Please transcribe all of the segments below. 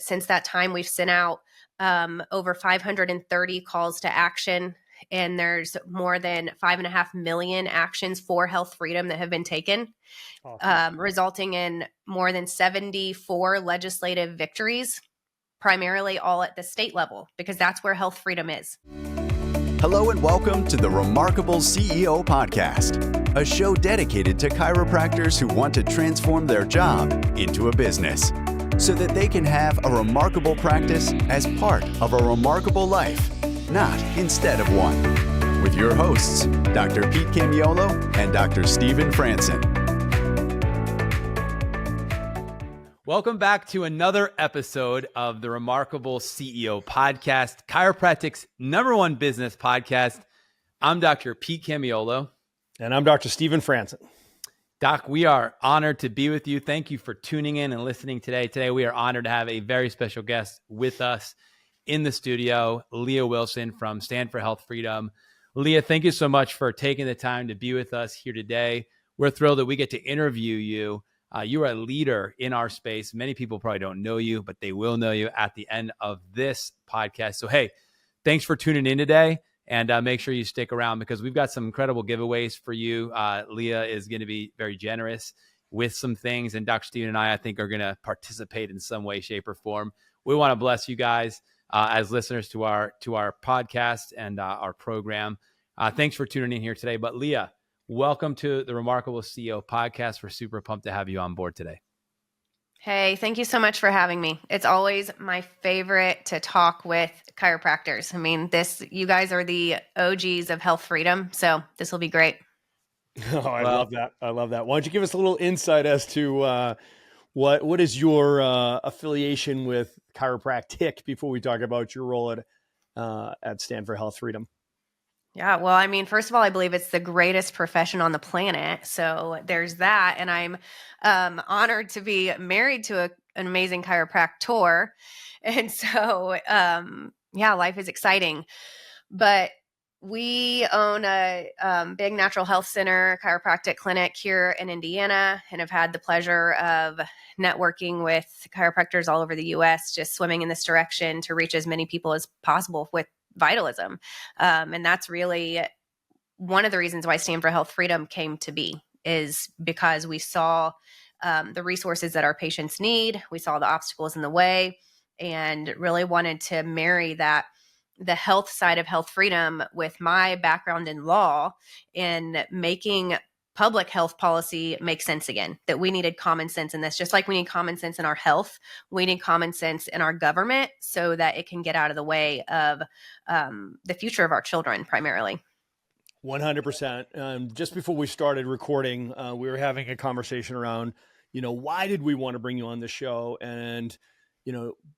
since that time, we've sent out over 530 calls to action, and there's more than 5.5 million actions for health freedom that have been taken, resulting in more than 74 legislative victories, primarily all at the state level, because that's where health freedom is. Hello and welcome to the Remarkable CEO Podcast, a show dedicated to chiropractors who want to transform their job into a business so that they can have a remarkable practice as part of a remarkable life, not instead of one. With your hosts, Dr. Pete Camiolo and Dr. Stephen Franson. Welcome back to another episode of the Remarkable CEO Podcast, chiropractic's #1 business podcast. I'm Dr. Pete Camiolo. And I'm Dr. Stephen Franson. Doc, we are honored to be with you. Thank you for tuning in and listening today. Today, we are honored to have a very special guest with us in the studio, Leah Wilson from Stand for Health Freedom. Leah, thank you so much for taking the time to be with us here today. We're thrilled that we get to interview you. You are a leader in our space. Many people probably don't know you, but they will know you at the end of this podcast. So, hey, thanks for tuning in today, and make sure you stick around because we've got some incredible giveaways for you. Leah is going to be very generous with some things, and Dr. Stephen and I think, are going to participate in some way, shape, or form. We want to bless you guys as listeners to our podcast and our program. Thanks for tuning in here today. But Leah, welcome to the Remarkable CEO Podcast. We're super pumped to have you on board today. Hey, thank you so much for having me. It's always my favorite to talk with chiropractors. I mean, you guys are the OGs of health freedom, so this will be great. Oh, I love that. I love that. Why don't you give us a little insight as to what is your affiliation with chiropractic before we talk about your role at Stand for Health Freedom? Yeah, well, I mean, first of all, I believe it's the greatest profession on the planet. So there's that. And I'm honored to be married to an amazing chiropractor. And so, yeah, life is exciting. But we own a big natural health center, chiropractic clinic here in Indiana, and have had the pleasure of networking with chiropractors all over the U.S., just swimming in this direction to reach as many people as possible with vitalism. And that's really one of the reasons why Stand for Health Freedom came to be, is because we saw the resources that our patients need. We saw the obstacles in the way and really wanted to marry the health side of health freedom with my background in law and making public health policy make sense again, that we needed common sense in this. Just like we need common sense in our health, we need common sense in our government so that it can get out of the way of the future of our children primarily. 100%. Just before we started recording, we were having a conversation around, why did we want to bring you on the show? And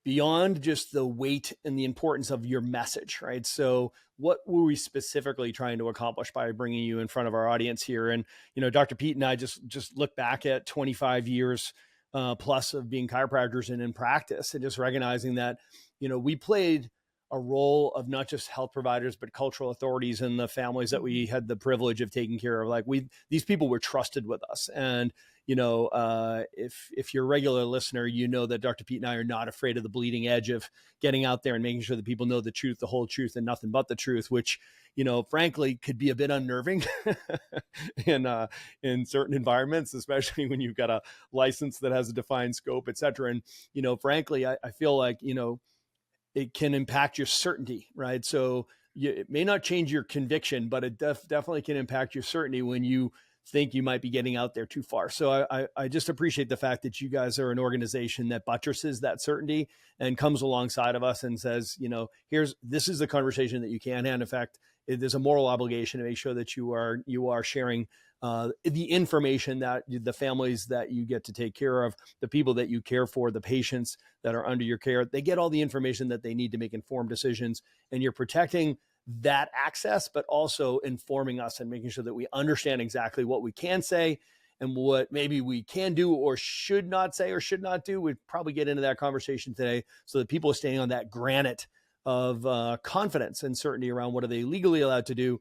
beyond just the weight and the importance of your message, right? So what were we specifically trying to accomplish by bringing you in front of our audience here? And, Dr. Pete and I just look back at 25 years plus of being chiropractors and in practice, and just recognizing that, we played a role of not just health providers, but cultural authorities and the families that we had the privilege of taking care of. These people were trusted with us. And, if you're a regular listener, that Dr. Pete and I are not afraid of the bleeding edge of getting out there and making sure that people know the truth, the whole truth, and nothing but the truth, which, frankly, could be a bit unnerving in certain environments, especially when you've got a license that has a defined scope, et cetera. And, frankly, I feel like, it can impact your certainty, right? So it may not change your conviction, but it definitely can impact your certainty when you think you might be getting out there too far. So I just appreciate the fact that you guys are an organization that buttresses that certainty and comes alongside of us and says, this is the conversation that you can have. In fact, there's a moral obligation to make sure that you are sharing the information that the families that you get to take care of, the people that you care for, the patients that are under your care, they get all the information that they need to make informed decisions. And you're protecting that access, but also informing us and making sure that we understand exactly what we can say and what maybe we can do or should not say or should not do. We'd probably get into that conversation today so that people are staying on that granite of confidence and certainty around what are they legally allowed to do,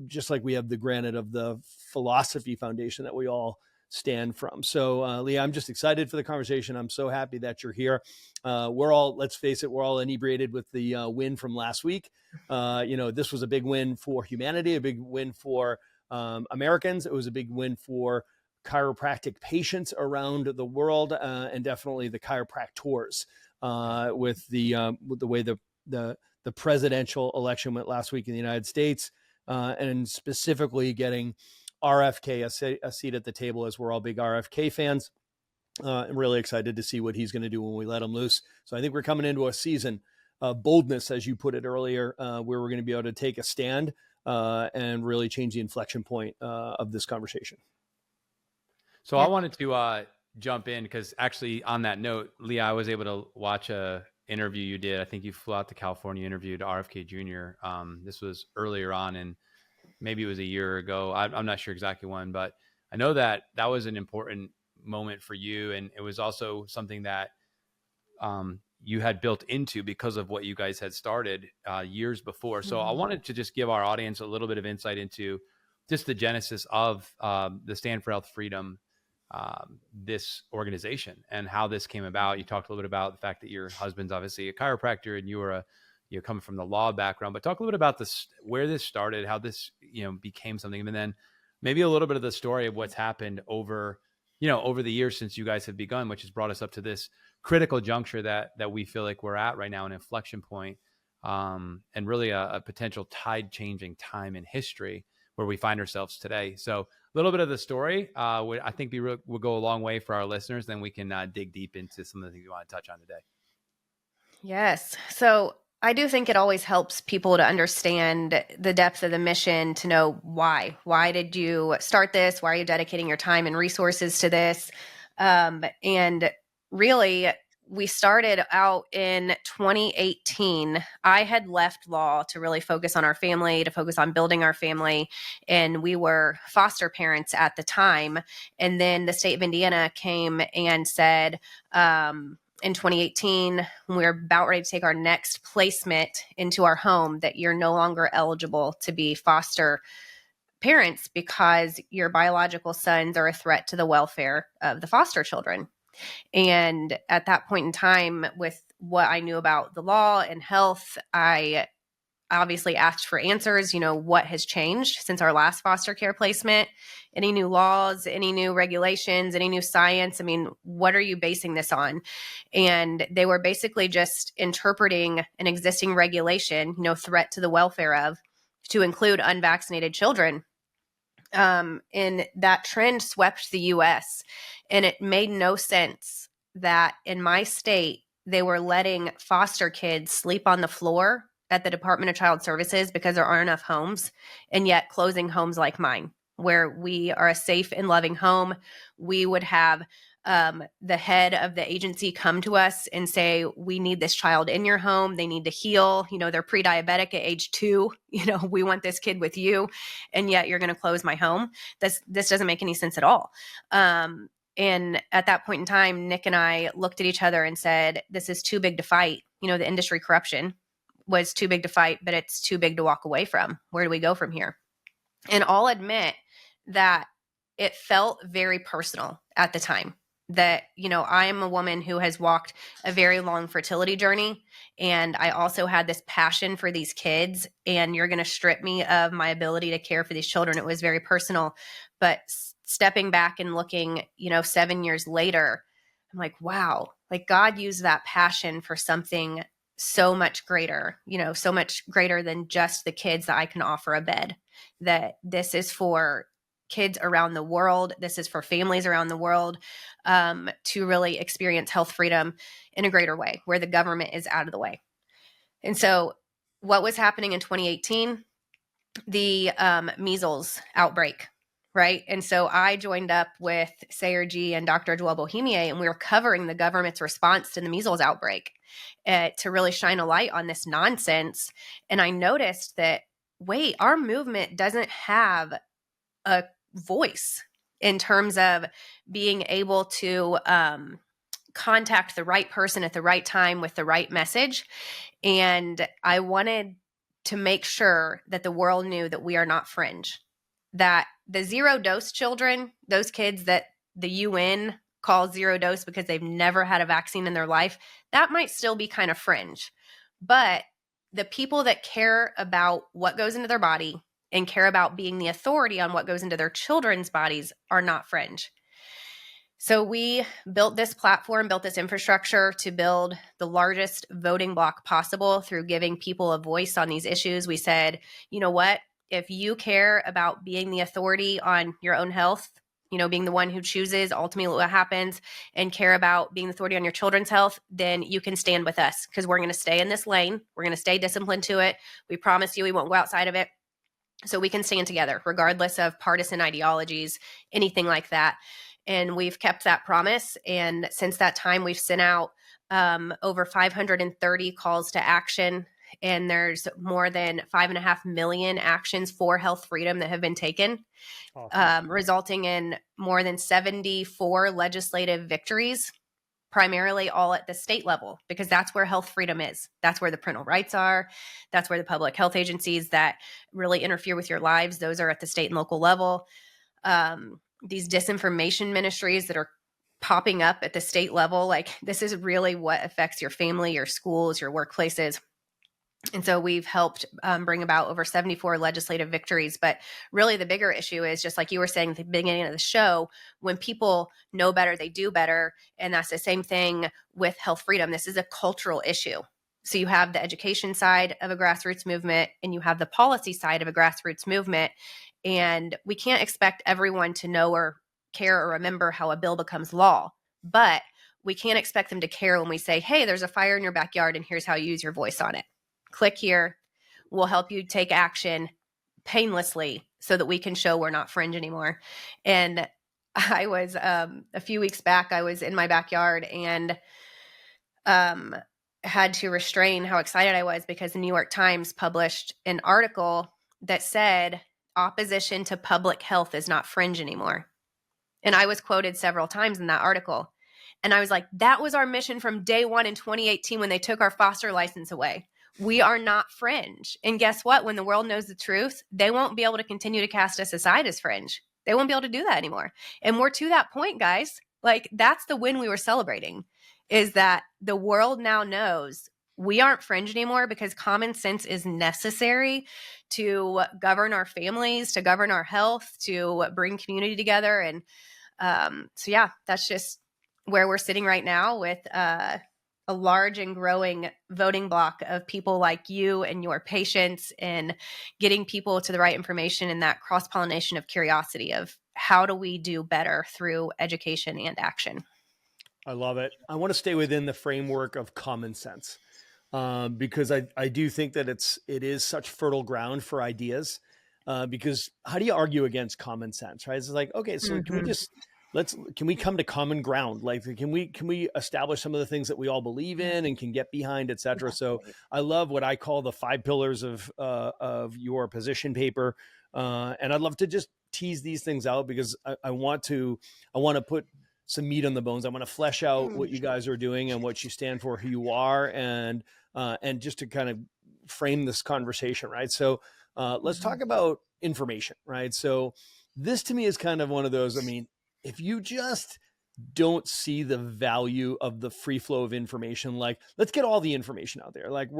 just like we have the granite of the philosophy foundation that we all stand from. So, Leah, I'm just excited for the conversation. I'm so happy that you're here. We're all, let's face it, we're all inebriated with the win from last week. This was a big win for humanity, a big win for Americans. It was a big win for chiropractic patients around the world, and definitely the chiropractors. With the way the presidential election went last week in the United States, and specifically getting RFK a seat at the table, as we're all big RFK fans. I'm really excited to see what he's going to do when we let him loose. So I think we're coming into a season of boldness, as you put it earlier, where we're going to be able to take a stand and really change the inflection point of this conversation. So I wanted to jump in because actually on that note, Leah, I was able to watch a interview you did. I think you flew out to California, interviewed RFK Jr. This was earlier on, and maybe it was a year ago. I'm not sure exactly when, but I know that was an important moment for you. And it was also something that you had built into because of what you guys had started years before. So I wanted to just give our audience a little bit of insight into just the genesis of the Stand for Health Freedom, this organization, and how this came about. You talked a little bit about the fact that your husband's obviously a chiropractor and you were you're coming from the law background, but talk a little bit about this, where this started, how this, became something, and then maybe a little bit of the story of what's happened over the years since you guys have begun, which has brought us up to this critical juncture that we feel like we're at right now, an inflection point, and really a potential tide changing time in history where we find ourselves today. So a little bit of the story, I think will go a long way for our listeners. Then we can dig deep into some of the things we want to touch on today. Yes. So I do think it always helps people to understand the depth of the mission, to know why. Why did you start this? Why are you dedicating your time and resources to this? And really, we started out in 2018. I had left law to really focus on our family, to focus on building our family. And we were foster parents at the time. And then the state of Indiana came and said, in 2018, when we were about ready to take our next placement into our home, that you're no longer eligible to be foster parents because your biological sons are a threat to the welfare of the foster children. And at that point in time, with what I knew about the law and health, I obviously asked for answers. What has changed since our last foster care placement? Any new laws, any new regulations, any new science? I mean, what are you basing this on? And they were basically just interpreting an existing regulation, threat to the welfare of, to include unvaccinated children. And that trend swept the US, and it made no sense that in my state, they were letting foster kids sleep on the floor at the Department of Child Services because there aren't enough homes, and yet closing homes like mine, where we are a safe and loving home. We would have the head of the agency come to us and say, we need this child in your home. They need to heal. They're pre-diabetic at age 2. We want this kid with you, and yet you're going to close my home. This doesn't make any sense at all. And at that point in time, Nick and I looked at each other and said, this is too big to fight. The industry corruption was too big to fight, but it's too big to walk away from. Where do we go from here? And I'll admit that it felt very personal at the time. That, I am a woman who has walked a very long fertility journey, and I also had this passion for these kids, and you're going to strip me of my ability to care for these children. It was very personal. But stepping back and looking, 7 years later, I'm like, wow, like God used that passion for something so much greater, so much greater than just the kids that I can offer a bed. That this is for kids around the world. This is for families around the world, to really experience health freedom in a greater way, where the government is out of the way. And so what was happening in 2018? The measles outbreak, right? And so I joined up with Sayer G and Dr. Joel Bohemier, and we were covering the government's response to the measles outbreak to really shine a light on this nonsense. And I noticed that, wait, our movement doesn't have a voice in terms of being able to contact the right person at the right time with the right message. And I wanted to make sure that the world knew that we are not fringe, that the 0 dose children, those kids that the UN calls zero dose because they've never had a vaccine in their life, that might still be kind of fringe. But the people that care about what goes into their body and care about being the authority on what goes into their children's bodies are not fringe. So we built this platform, built this infrastructure to build the largest voting block possible through giving people a voice on these issues. We said, you know what? If you care about being the authority on your own health, being the one who chooses ultimately what happens, and care about being the authority on your children's health, then you can stand with us because we're going to stay in this lane. We're going to stay disciplined to it. We promise you we won't go outside of it. So we can stand together regardless of partisan ideologies, anything like that. And we've kept that promise. And since that time, we've sent out over 530 calls to action. And there's more than 5.5 million actions for health freedom that have been taken, awesome. Resulting in more than 74 legislative victories, primarily all at the state level, because that's where health freedom is. That's where the parental rights are. That's where the public health agencies that really interfere with your lives, those are at the state and local level. These disinformation ministries that are popping up at the state level, like this is really what affects your family, your schools, your workplaces. And so we've helped bring about over 74 legislative victories. But really the bigger issue is, just like you were saying at the beginning of the show, when people know better, they do better. And that's the same thing with health freedom. This is a cultural issue. So you have the education side of a grassroots movement and you have the policy side of a grassroots movement. And we can't expect everyone to know or care or remember how a bill becomes law. But we can't expect them to care when we say, hey, there's a fire in your backyard and here's how you use your voice on it. Click here. We'll help you take action painlessly so that we can show we're not fringe anymore. And I was, a few weeks back, I was in my backyard and had to restrain how excited I was because the New York Times published an article that said opposition to public health is not fringe anymore. And I was quoted several times in that article. And I was like, that was our mission from day one in 2018 when they took our foster license away. We are not fringe. And guess what? When the world knows the truth, they won't be able to continue to cast us aside as fringe. They won't be able to do that anymore. And we're to that point, guys. Like, that's the win we were celebrating, is that the world now knows we aren't fringe anymore because common sense is necessary to govern our families, to govern our health, to bring community together. And so, yeah, that's just where we're sitting right now with a large and growing voting block of people like you and your patients, and getting people to the right information and that cross-pollination of curiosity of how do we do better through education and action. I love it. I want to stay within the framework of common sense because I do think that it is such fertile ground for ideas because how do you argue against common sense, right? It's like, okay, so can we just... can we come to common ground? Like, can we establish some of the things that we all believe in and can get behind, et cetera? So I love what I call the 5 pillars of your position paper. And I'd love to just tease these things out because I want to put some meat on the bones. I want to flesh out what you guys are doing and what you stand for, who you are, and just to kind of frame this conversation, right? So let's talk about information, right? So this to me is kind of one of those, I mean, if you just don't see the value of the free flow of information, like let's get all the information out there. Like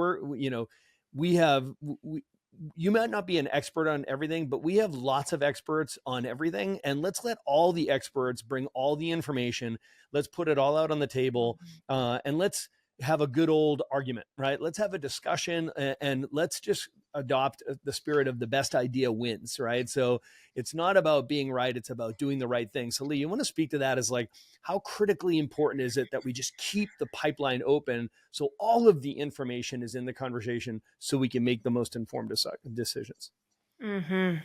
you might not be an expert on everything, but we have lots of experts on everything. And let's let all the experts bring all the information. Let's put it all out on the table and let's have a good old argument, right? Let's have a discussion and let's just adopt the spirit of the best idea wins, right? So it's not about being right. It's about doing the right thing. So Lee, you want to speak to that as like, how critically important is it that we just keep the pipeline open so all of the information is in the conversation so we can make the most informed decisions? Mm-hmm.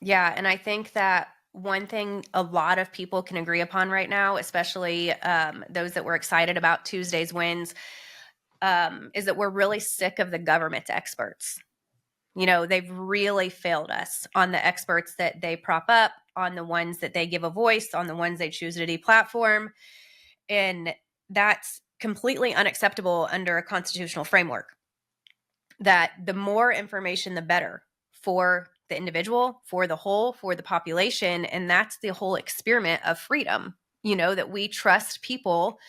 Yeah. And I think that one thing a lot of people can agree upon right now, especially those that were excited about Tuesday's wins, is that we're really sick of the government experts. They've really failed us on the experts that they prop up, on the ones that they give a voice, on the ones they choose to deplatform. And that's completely unacceptable under a constitutional framework, that the more information, the better for the individual, for the whole, for the population. And that's the whole experiment of freedom, that we trust people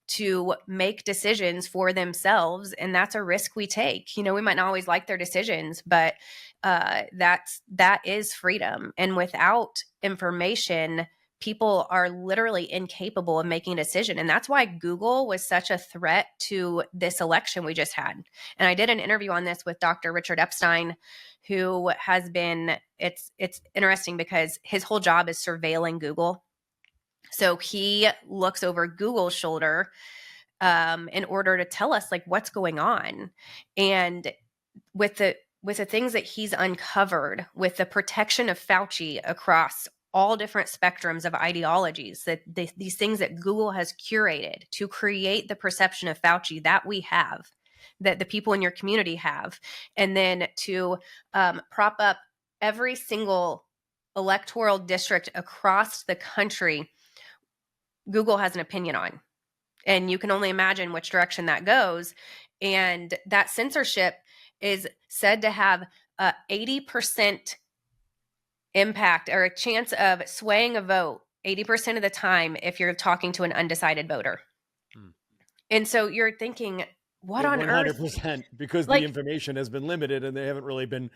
to make decisions for themselves. And that's a risk we take. We might not always like their decisions, but that is freedom. And without information, people are literally incapable of making a decision. And that's why Google was such a threat to this election we just had. And I did an interview on this with Dr. Richard Epstein, who has been, it's interesting because his whole job is surveilling Google. So he looks over Google's shoulder in order to tell us like what's going on. And with the things that he's uncovered, with the protection of Fauci across all different spectrums of ideologies, that these things that Google has curated to create the perception of Fauci that we have, that the people in your community have, and then to prop up every single electoral district across the country, Google has an opinion on. And you can only imagine which direction that goes. And that censorship is said to have a 80% impact or a chance of swaying a vote 80% of the time if you're talking to an undecided voter. And so you're thinking, what on 100%, earth? 100%, because the information has been limited and they haven't really been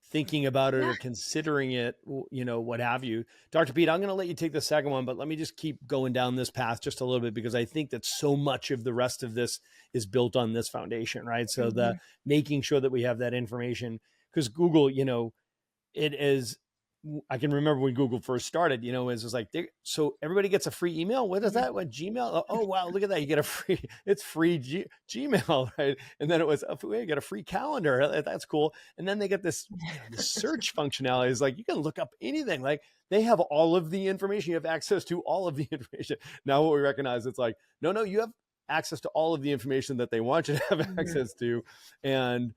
thinking about it or considering it, what have you. Dr. Pete, I'm going to let you take the second one, but let me just keep going down this path just a little bit, because I think that so much of the rest of this is built on this foundation, right? So the making sure that we have that information, because Google, it is, I can remember when Google first started, it was just like, so everybody gets a free email. What is that? What, Gmail? Oh, wow. Look at that. You get it's free Gmail, right? And then it was, you get a free calendar. That's cool. And then they get this search functionality. It's like, you can look up anything. Like, they have all of the information. You have access to all of the information. Now what we recognize, it's like, no, you have access to all of the information that they want you to have access to. And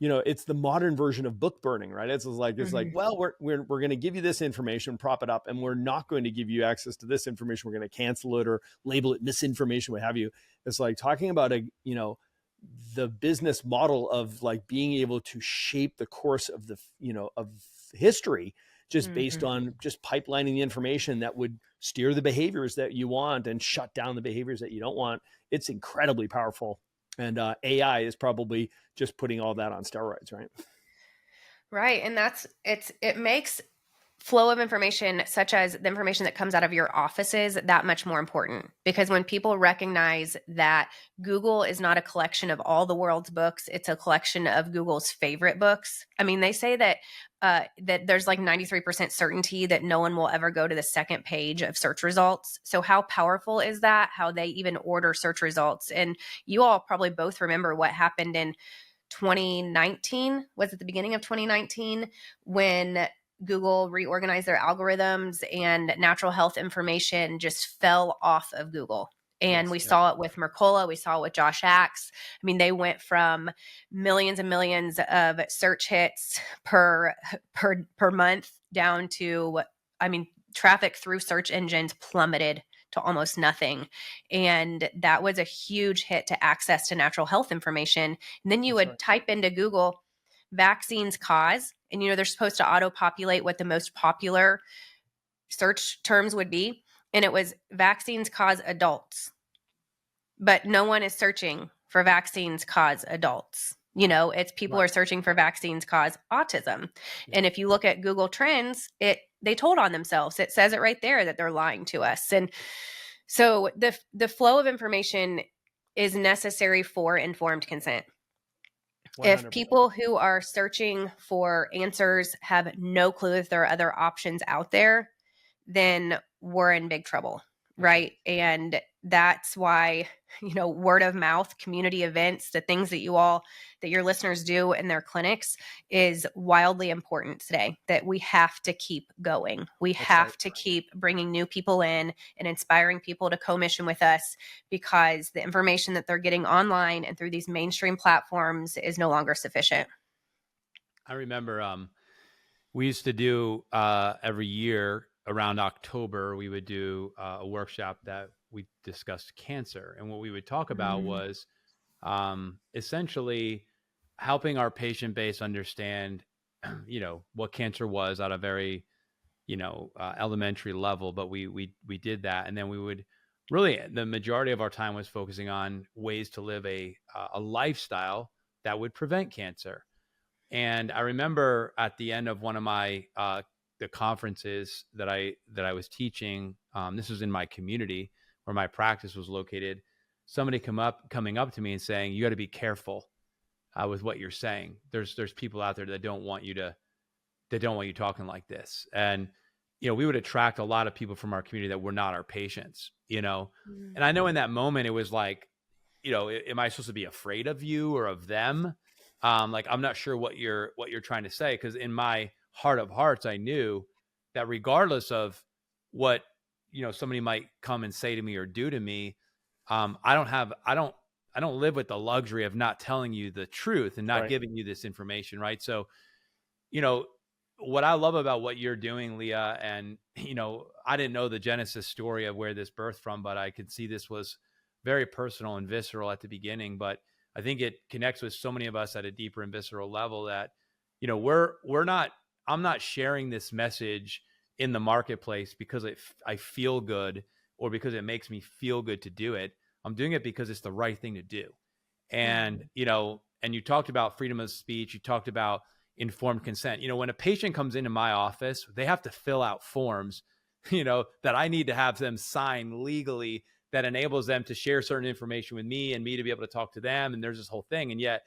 it's the modern version of book burning, right? It's like, well, we're going to give you this information, prop it up, and we're not going to give you access to this information. We're going to cancel it or label it misinformation, what have you. It's like talking about the business model of like being able to shape the course of of history, just based on just pipelining the information that would steer the behaviors that you want and shut down the behaviors that you don't want. It's incredibly powerful. And AI is probably just putting all that on steroids, right? Right. And it makes flow of information, such as the information that comes out of your offices, that much more important. Because when people recognize that Google is not a collection of all the world's books, it's a collection of Google's favorite books. I mean, they say that that there's like 93% certainty that no one will ever go to the second page of search results. So how powerful is that? How they even order search results. And you all probably both remember what happened in 2019. Was it the beginning of 2019 when Google reorganized their algorithms and natural health information just fell off of Google? And we saw it with Mercola. We saw it with Josh Axe. I mean, they went from millions and millions of search hits per month down to, traffic through search engines plummeted to almost nothing. And that was a huge hit to access to natural health information. And then you would type into Google vaccines cause, and they're supposed to auto-populate what the most popular search terms would be. And it was vaccines cause adults. But no one is searching for vaccines cause adults. It's people are searching for vaccines cause autism. And if you look at Google Trends, they told on themselves. It says it right there that they're lying to us. And so the flow of information is necessary for informed consent. 100%. If people who are searching for answers have no clue if there are other options out there, then we're in big trouble, right? And that's why, word of mouth, community events, the things that your listeners do in their clinics is wildly important today, that we have to keep going. We have to keep bringing new people in and inspiring people to co-mission with us, because the information that they're getting online and through these mainstream platforms is no longer sufficient. I remember we used to do every year around October, we would do a workshop that we discussed cancer. And what we would talk about was essentially helping our patient base understand what cancer was at a very, elementary level, but we did that. And then we would really, the majority of our time was focusing on ways to live a lifestyle that would prevent cancer. And I remember at the end of one of my the conferences that I was teaching, this was in my community where my practice was located. Somebody coming up to me and saying, "You got to be careful with what you're saying. There's people out there that don't want you talking like this." And we would attract a lot of people from our community that were not our patients. And I know in that moment it was like, am I supposed to be afraid of you or of them? Like, I'm not sure what you're trying to say, because in my heart of hearts, I knew that regardless of what somebody might come and say to me or do to me, I don't live with the luxury of not telling you the truth and not Right. giving you this information, right? So, what I love about what you're doing, Leah, and I didn't know the genesis story of where this birthed from, but I could see this was very personal and visceral at the beginning. But I think it connects with so many of us at a deeper and visceral level that, I'm not sharing this message in the marketplace because I feel good or because it makes me feel good to do it. I'm doing it because it's the right thing to do. And, and you talked about freedom of speech. You talked about informed consent. When a patient comes into my office, they have to fill out forms, that I need to have them sign legally, that enables them to share certain information with me and me to be able to talk to them. And there's this whole thing. And yet,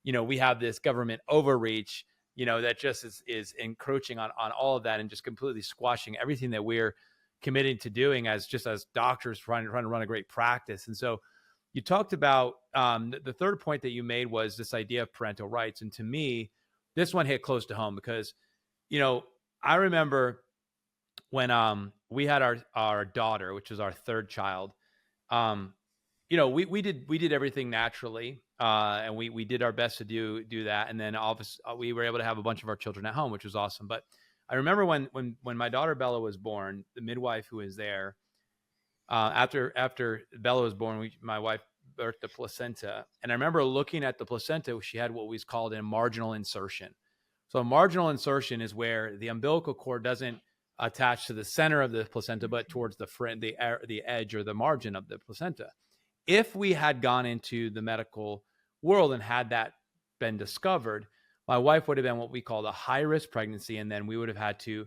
we have this government overreach, that just is encroaching on all of that and just completely squashing everything that we're committed to doing as doctors trying to run a great practice. And so you talked about the third point that you made was this idea of parental rights. And to me, this one hit close to home because, I remember when we had our daughter, which was our third child. We did everything naturally, and we did our best to do that. And then obviously we were able to have a bunch of our children at home, which was awesome. But I remember when my daughter Bella was born, the midwife who was there, after Bella was born, my wife birthed the placenta. And I remember looking at the placenta, she had what was called a marginal insertion. So a marginal insertion is where the umbilical cord doesn't attach to the center of the placenta, but towards the edge or the margin of the placenta. If we had gone into the medical world and had that been discovered, my wife would have been what we call a high-risk pregnancy, and then we would have had to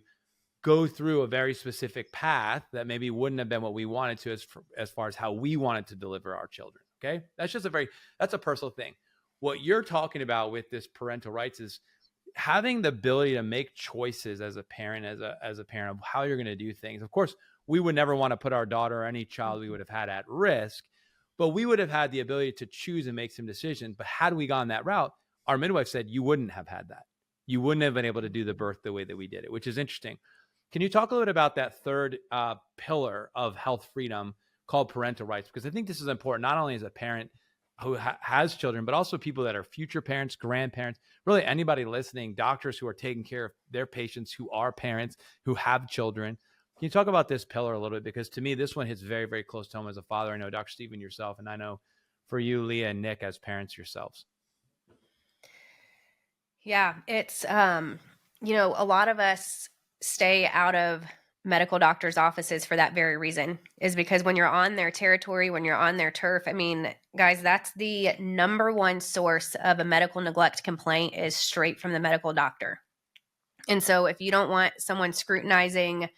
go through a very specific path that maybe wouldn't have been what we wanted to as far as how we wanted to deliver our children. Okay. That's a personal thing. What you're talking about with this parental rights is having the ability to make choices as a parent, as a parent of how you're going to do things. Of course, we would never want to put our daughter or any child we would have had at risk, but we would have had the ability to choose and make some decisions. But had we gone that route, our midwife said you wouldn't have had that. You wouldn't have been able to do the birth the way that we did it, which is interesting. Can you talk a little bit about that third pillar of health freedom called parental rights? Because I think this is important, not only as a parent who has children, but also people that are future parents, grandparents, really anybody listening, doctors who are taking care of their patients, who are parents, who have children. Can you talk about this pillar a little bit? Because to me, this one hits very, very close to home as a father. I know Dr. Stephen yourself, and I know for you, Leah and Nick, as parents yourselves. Yeah, it's, a lot of us stay out of medical doctors' offices for that very reason, is because when you're on their territory, when you're on their turf, I mean, guys, that's the number one source of a medical neglect complaint is straight from the medical doctor. And so if you don't want someone scrutinizing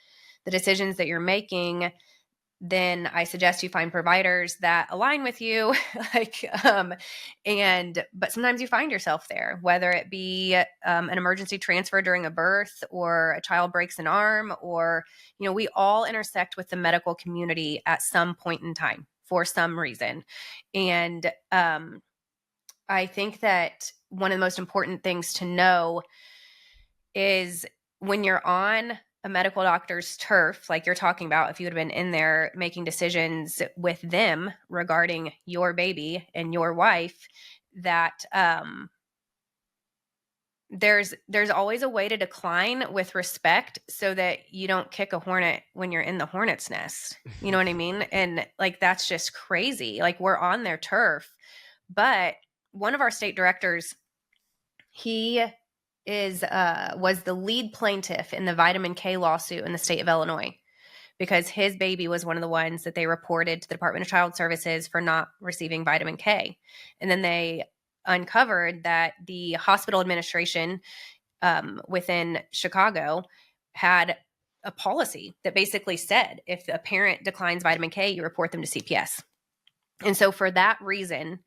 the decisions that you're making, then I suggest you find providers that align with you. But sometimes you find yourself there, whether it be an emergency transfer during a birth or a child breaks an arm, or, we all intersect with the medical community at some point in time for some reason. And I think that one of the most important things to know is when you're on a medical doctor's turf, like you're talking about, if you would have been in there making decisions with them regarding your baby and your wife, that there's always a way to decline with respect so that you don't kick a hornet when you're in the hornet's nest. You know what I mean? And like, that's just crazy. Like, we're on their turf. But one of our state directors, he was the lead plaintiff in the vitamin K lawsuit in the state of Illinois, because his baby was one of the ones that they reported to the Department of Child Services for not receiving vitamin K. And then they uncovered that the hospital administration within Chicago had a policy that basically said if a parent declines vitamin K, you report them to CPS. And so for that reason,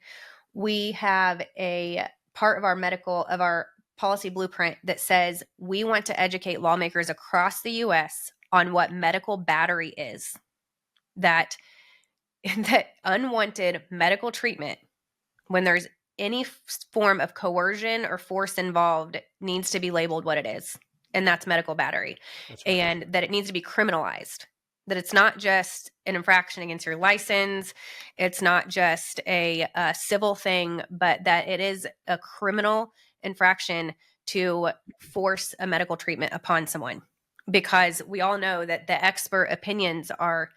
we have a part of our policy blueprint that says we want to educate lawmakers across the U.S. on what medical battery is, that unwanted medical treatment, when there's any form of coercion or force involved, needs to be labeled what it is, and that's medical battery. That's right. And that it needs to be criminalized, that it's not just an infraction against your license, it's not just a civil thing, but that it is a criminal infraction to force a medical treatment upon someone, because we all know that the expert opinions are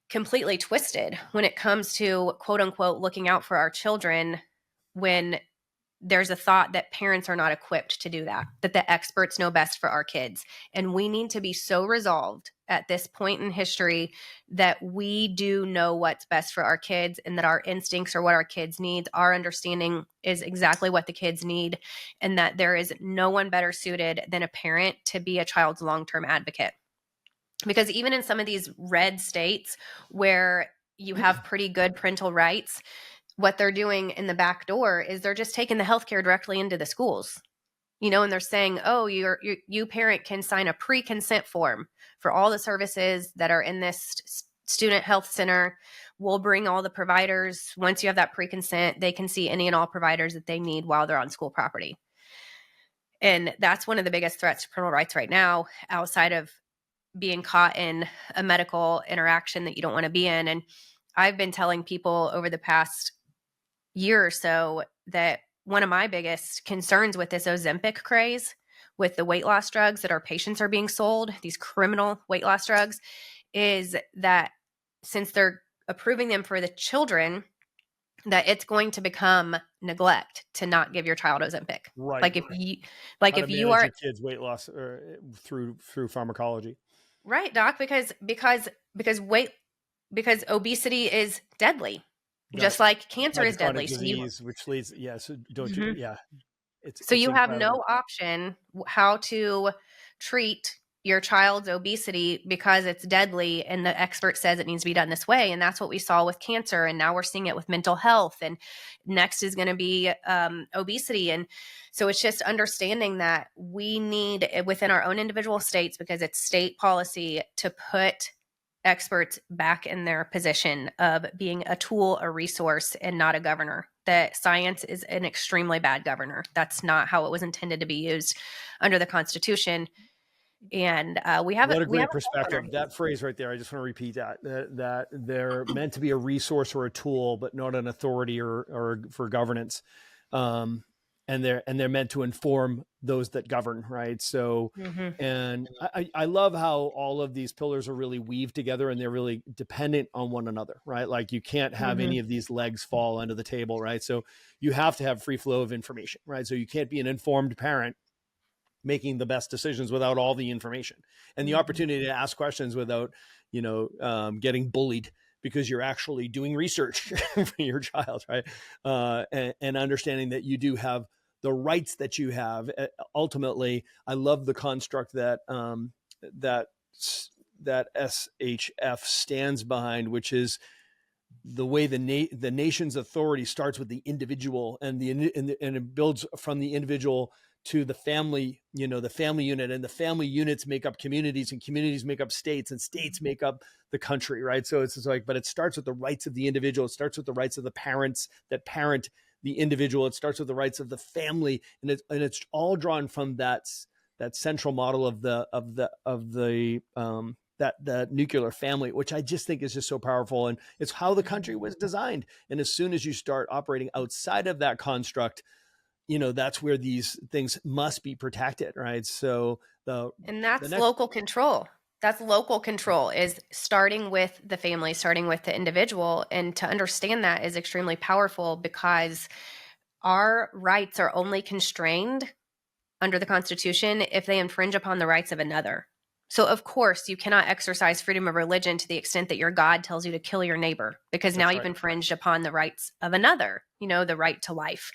completely twisted when it comes to quote unquote looking out for our children, when there's a thought that parents are not equipped to do that the experts know best for our kids. And we need to be so resolved at this point in history that we do know what's best for our kids, and that our instincts are what our kids need. Our understanding is exactly what the kids need, and that there is no one better suited than a parent to be a child's long-term advocate. Because even in some of these red states where you have pretty good parental rights, what they're doing in the back door is they're just taking the healthcare directly into the schools, and they're saying, oh, you parent can sign a pre-consent form for all the services that are in this student health center. We'll bring all the providers. Once you have that pre-consent, they can see any and all providers that they need while they're on school property. And that's one of the biggest threats to parental rights right now, outside of being caught in a medical interaction that you don't want to be in. And I've been telling people over the past year or so that one of my biggest concerns with this Ozempic craze, with the weight loss drugs that our patients are being sold, these criminal weight loss drugs, is that since they're approving them for the children, that it's going to become neglect to not give your child Ozempic. Right. Like if you are your kids' weight loss through pharmacology. Right, doc, because obesity is deadly. Right. Just like cancer is deadly. Disease, which leads, so don't you, yeah. So you have no option how to treat your child's obesity because it's deadly, and the expert says it needs to be done this way. And that's what we saw with cancer, and now we're seeing it with mental health, and next is going to be obesity. And so it's just understanding that we need, within our own individual states, because it's state policy, to put experts back in their position of being a tool, a resource, and not a governor. That science is an extremely bad governor. That's not how it was intended to be used under the Constitution. And we have what a great perspective. That phrase right there, I just want to repeat that they're meant to be a resource or a tool, but not an authority or for governance. And they're meant to inform those that govern, right? So, and I love how all of these pillars are really weaved together, and they're really dependent on one another, right? Like you can't have any of these legs fall under the table, right? So you have to have free flow of information, right? So you can't be an informed parent making the best decisions without all the information and the opportunity to ask questions without, getting bullied because you're actually doing research for your child, right? And understanding that you do have the rights that you have. Ultimately, I love the construct that that SHF stands behind, which is the way the nation's authority starts with the individual, and it builds from the individual to the family, the family unit, and the family units make up communities, and communities make up states, and states make up the country, right? So it's like, but it starts with the rights of the individual. It starts with the rights of the parents that parent the individual. It starts with the rights of the family, and it's all drawn from that central model of the nuclear family, which I just think is just so powerful. And it's how the country was designed. And as soon as you start operating outside of that construct, that's where these things must be protected, right? So that's local control. That's local control, is starting with the family, starting with the individual. And to understand that is extremely powerful, because our rights are only constrained under the Constitution if they infringe upon the rights of another. So, of course, you cannot exercise freedom of religion to the extent that your God tells you to kill your neighbor, because now you've infringed upon the rights of another, the right to life.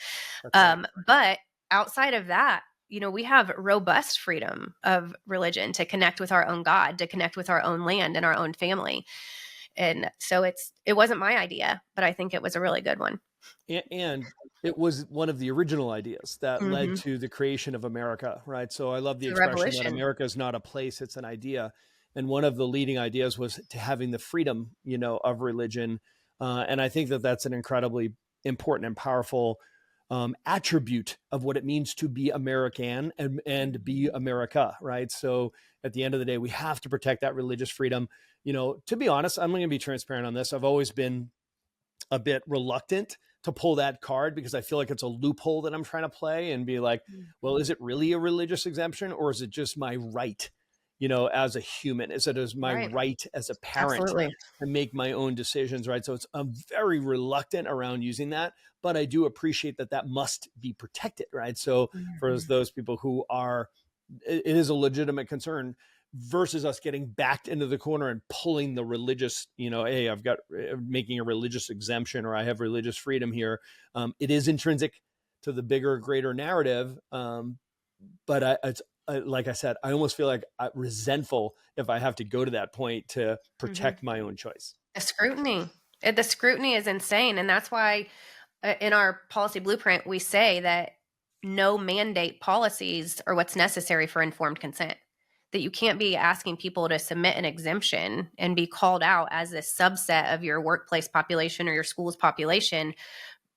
But outside of that, we have robust freedom of religion to connect with our own God, to connect with our own land and our own family. And so it wasn't my idea, but I think it was a really good one. And it was one of the original ideas that led to the creation of America, right? So I love the expression that America is not a place, it's an idea. And one of the leading ideas was to having the freedom, of religion. And I think that that's an incredibly important and powerful attribute of what it means to be American and be America, right? So at the end of the day, we have to protect that religious freedom. To be honest, I'm going to be transparent on this. I've always been a bit reluctant to pull that card because I feel like it's a loophole that I'm trying to play and be like, well, is it really a religious exemption or is it just my right, as a human? Is it as my right as a parent to make my own decisions, right? So I'm very reluctant around using that, but I do appreciate that must be protected, right? So for those people who it is a legitimate concern, versus us getting backed into the corner and pulling the religious, hey, I've got making a religious exemption or I have religious freedom here. It is intrinsic to the bigger, greater narrative. But it's like I said, I almost feel like resentful if I have to go to that point to protect my own choice. The scrutiny is insane. And that's why in our policy blueprint, we say that no mandate policies are what's necessary for informed consent. That you can't be asking people to submit an exemption and be called out as a subset of your workplace population or your school's population.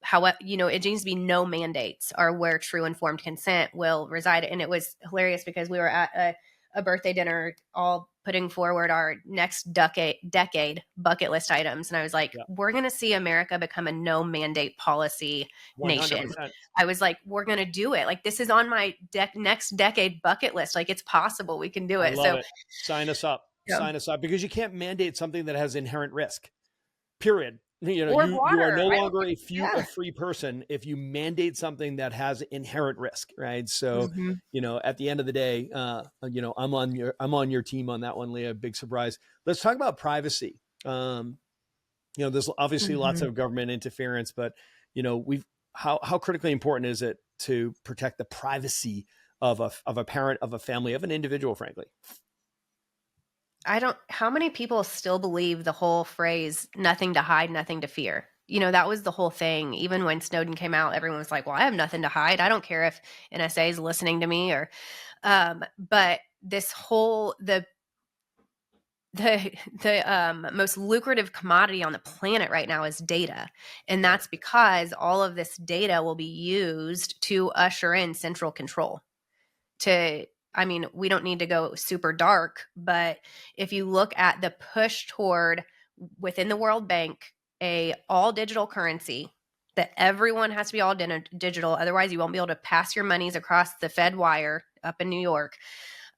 However, it needs to be no mandates are where true informed consent will reside. And it was hilarious because we were at a birthday dinner all putting forward our next decade bucket list items. And I was like, we're going to see America become a no mandate policy 100%. Nation. I was like, we're going to do it. Like, this is on my next decade bucket list. Like, it's possible we can do it. So sign us up, sign us up, because you can't mandate something that has inherent risk, period. You are no longer a free person if you mandate something that has inherent risk, right? So, at the end of the day, I'm on your team on that one, Leah. Big surprise. Let's talk about privacy. There's obviously lots of government interference, but how critically important is it to protect the privacy of a parent, of a family, of an individual, frankly? How many people still believe the whole phrase, nothing to hide, nothing to fear? That was the whole thing. Even when Snowden came out, everyone was like, well, I have nothing to hide. I don't care if NSA is listening to me but this whole, the most lucrative commodity on the planet right now is data. And that's because all of this data will be used to usher in central control we don't need to go super dark, but if you look at the push toward within the World Bank, a all digital currency that everyone has to be all digital. Otherwise you won't be able to pass your monies across the Fed wire up in New York.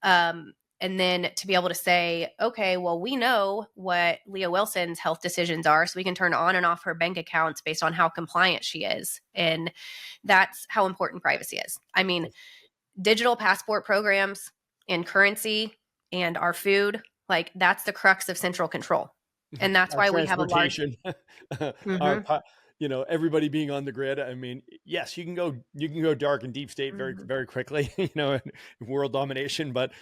And then to be able to say, okay, well, we know what Leah Wilson's health decisions are, so we can turn on and off her bank accounts based on how compliant she is. And that's how important privacy is. Digital passport programs and currency and our food, like that's the crux of central control. And that's why we have a large, everybody being on the grid. Yes, you can go dark and deep state very, very quickly, world domination, but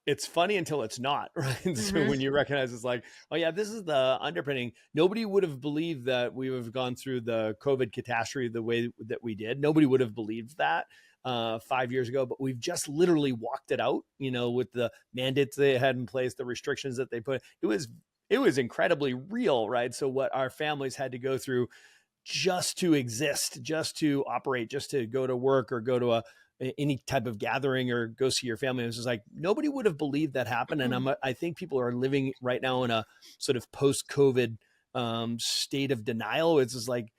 it's funny until it's not, right? So when you recognize it's like, oh yeah, this is the underpinning. Nobody would have believed that we would have gone through the COVID catastrophe the way that we did. Nobody would have believed that 5 years ago, but we've just literally walked it out, with the mandates they had in place, the restrictions that they put. It was incredibly real, right? So what our families had to go through just to exist, just to operate, just to go to work or go to any type of gathering or go see your family. It was just like, nobody would have believed that happened. And I think people are living right now in a sort of post-COVID state of denial. It's just like,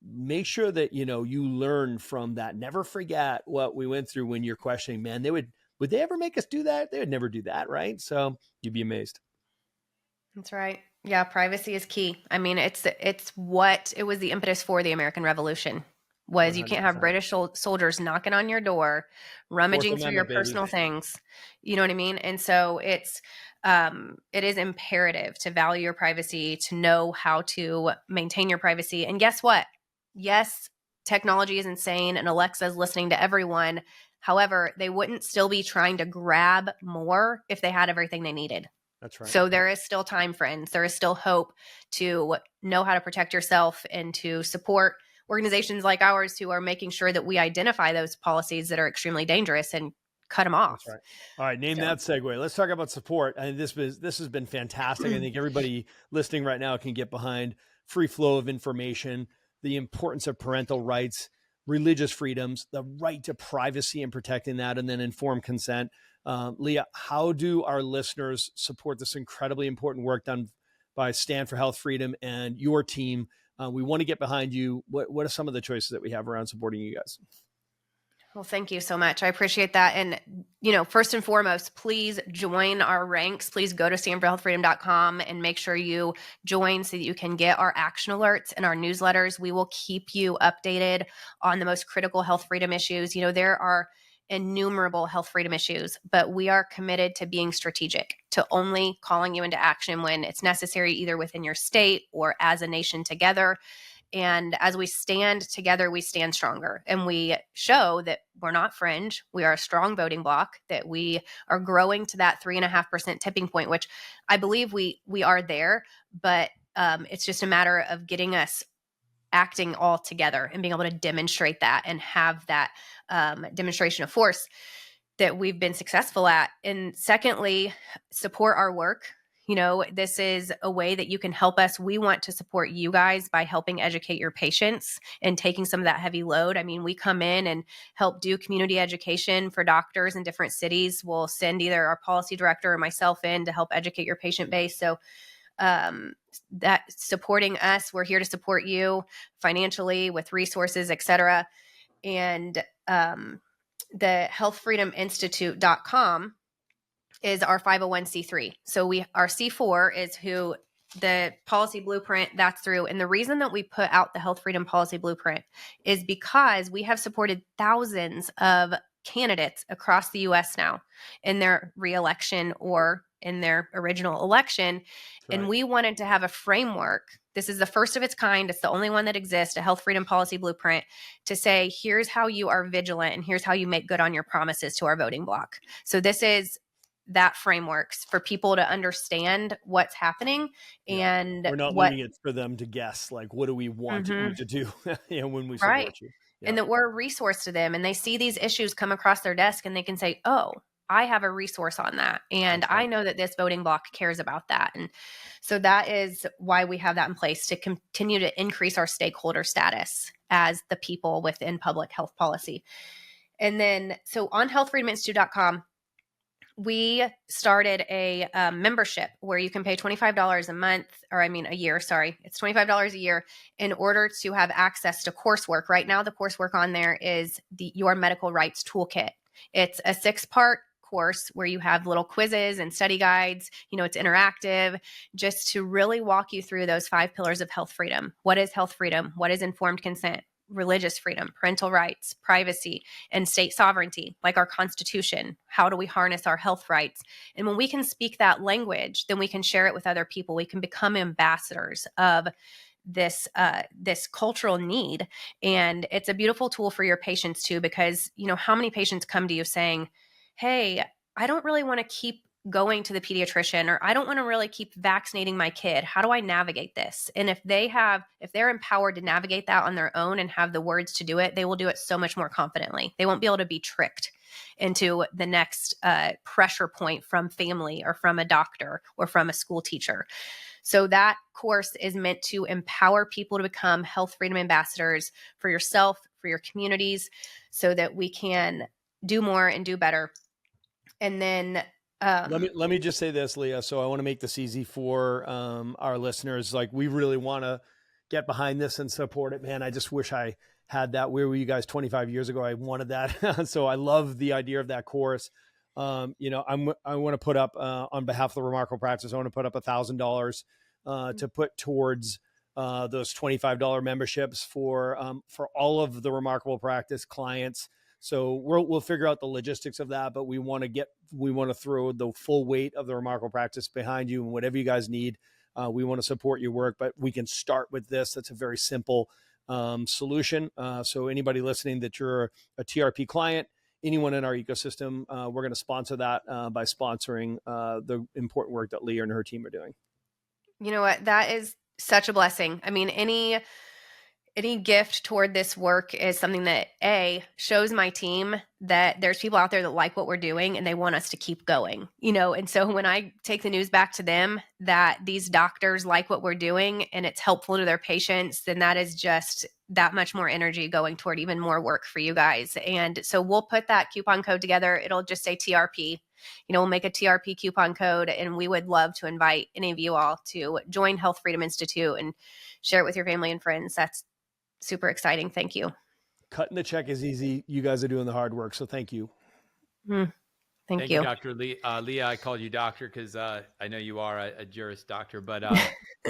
make sure that, you learn from that. Never forget what we went through when you're questioning, man, would they ever make us do that? They would never do that. Right. So you'd be amazed. That's right. Yeah. Privacy is key. It was the impetus for the American Revolution was you can't have 100%. British soldiers knocking on your door, rummaging through your Amendment, baby. personal things. You know what I mean? And so it is imperative to value your privacy, to know how to maintain your privacy. And guess what? Yes, technology is insane and Alexa's listening to everyone. However, they wouldn't still be trying to grab more if they had everything they needed. That's right. So there is still time, friends. There is still hope to know how to protect yourself and to support organizations like ours who are making sure that we identify those policies that are extremely dangerous and cut them off. That's right. All right. Name that segue. Let's talk about support. And this has been fantastic. I think everybody listening right now can get behind free flow of information, the importance of parental rights, religious freedoms, the right to privacy and protecting that, and then informed consent. Leah, how do our listeners support this incredibly important work done by Stand for Health Freedom and your team? We want to get behind you. What are some of the choices that we have around supporting you guys? Well, thank you so much. I appreciate that. And, first and foremost, please join our ranks. Please go to standforhealthfreedom.com and make sure you join so that you can get our action alerts and our newsletters. We will keep you updated on the most critical health freedom issues. There are innumerable health freedom issues, but we are committed to being strategic, to only calling you into action when it's necessary, either within your state or as a nation together. And as we stand together, we stand stronger, and we show that we're not fringe. We are a strong voting bloc, that we are growing to that 3.5% tipping point, which I believe we are there, but it's just a matter of getting us acting all together and being able to demonstrate that and have that demonstration of force that we've been successful at. And secondly, support our work. This is a way that you can help us. We want to support you guys by helping educate your patients and taking some of that heavy load. I mean, we come in and help do community education for doctors in different cities. We'll send either our policy director or myself in to help educate your patient base. So that supporting us, we're here to support you financially with resources, et cetera. And the healthfreedominstitute.com is our 501c3. So our C4 is who the policy blueprint that's through. And the reason that we put out the Health Freedom Policy Blueprint is because we have supported thousands of candidates across the U.S. now in their reelection or in their original election. Right. And we wanted to have a framework. This is the first of its kind. It's the only one that exists, a Health Freedom Policy Blueprint, to say, here's how you are vigilant and here's how you make good on your promises to our voting bloc. So this is that frameworks for people to understand what's happening. And we're not leaving it for them to guess, like, what do we want you to do when we support you? Yeah. And that we're a resource to them, and they see these issues come across their desk and they can say, oh, I have a resource on that. And I know that this voting bloc cares about that. And so that is why we have that in place, to continue to increase our stakeholder status as the people within public health policy. And then, so on healthfreedominstitute.com, we started a membership where you can pay $25 a year. Sorry, it's $25 a year in order to have access to coursework. Right now, the coursework on there is your medical rights toolkit. It's a 6-part course where you have little quizzes and study guides. It's interactive, just to really walk you through those 5 pillars of health freedom. What is health freedom? What is informed consent? Religious freedom, parental rights, privacy, and state sovereignty, like our Constitution. How do we harness our health rights? And when we can speak that language, then we can share it with other people. We can become ambassadors of this cultural need. And it's a beautiful tool for your patients too, because how many patients come to you saying, hey, I don't really want to keep going to the pediatrician, or I don't want to really keep vaccinating my kid. How do I navigate this? And if they're empowered to navigate that on their own and have the words to do it, they will do it so much more confidently. They won't be able to be tricked into the next pressure point from family or from a doctor or from a school teacher. So that course is meant to empower people to become health freedom ambassadors for yourself, for your communities, so that we can do more and do better. And then let me just say this, Leah. So I want to make this easy for our listeners. Like, we really want to get behind this and support it, man. I just wish I had that. Where were you guys 25 years ago? I wanted that. So I love the idea of that course. I want to put up on behalf of the Remarkable Practice, I want to put up $1,000 to put towards those $25 memberships for all of the Remarkable Practice clients. So we'll figure out the logistics of that, but we want to throw the full weight of the Remarkable Practice behind you, and whatever you guys need, we want to support your work. But we can start with this. That's a very simple solution. So anybody listening that you're a TRP client, anyone in our ecosystem, we're going to sponsor that by sponsoring the important work that Leah and her team are doing. You know what? That is such a blessing. I mean, any gift toward this work is something that shows my team that there's people out there that like what we're doing and they want us to keep going, and so when I take the news back to them that these doctors like what we're doing and it's helpful to their patients, then that is just that much more energy going toward even more work for you guys. And so we'll put that coupon code together. It'll just say TRP. We'll make a TRP coupon code, and we would love to invite any of you all to join Health Freedom Institute and share it with your family and friends. That's super exciting. Thank you. Cutting the check is easy. You guys are doing the hard work. So thank you. Thank you. Dr. Leah, I called you doctor because I know you are a Juris Doctor, but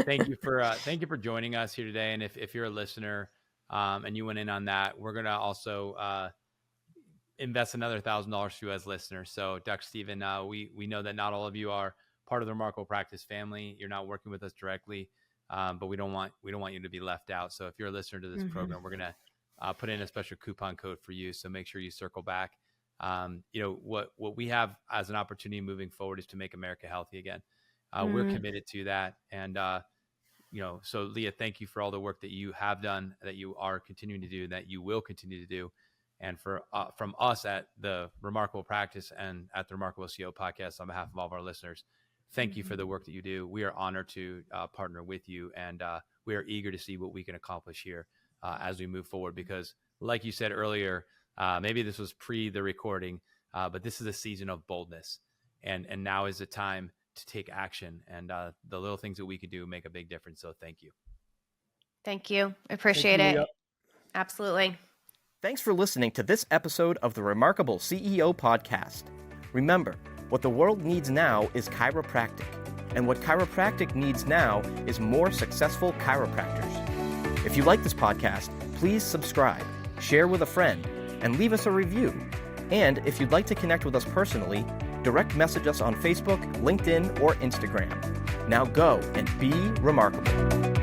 thank you for joining us here today. And if you're a listener and you went in on that, we're going to also invest another $1,000 to you as listeners. So Dr. Stephen, we know that not all of you are part of the Remarkable Practice family. You're not working with us directly. But we don't want you to be left out. So if you're a listener to this program, we're going to put in a special coupon code for you. So make sure you circle back. What we have as an opportunity moving forward is to make America healthy again. We're committed to that. And, so Leah, thank you for all the work that you have done, that you are continuing to do, that you will continue to do. And from us at the Remarkable Practice and at the Remarkable CEO podcast, on behalf of all of our listeners, thank you for the work that you do. We are honored to partner with you, and we are eager to see what we can accomplish here as we move forward. Because like you said earlier, maybe this was pre the recording, but this is a season of boldness. And now is the time to take action. And the little things that we could do make a big difference. So thank you. Thank you. Appreciate it. Leah. Absolutely. Thanks for listening to this episode of the Remarkable CEO Podcast. Remember, what the world needs now is chiropractic, and what chiropractic needs now is more successful chiropractors. If you like this podcast, please subscribe, share with a friend, and leave us a review. And if you'd like to connect with us personally, direct message us on Facebook, LinkedIn, or Instagram. Now go and be remarkable.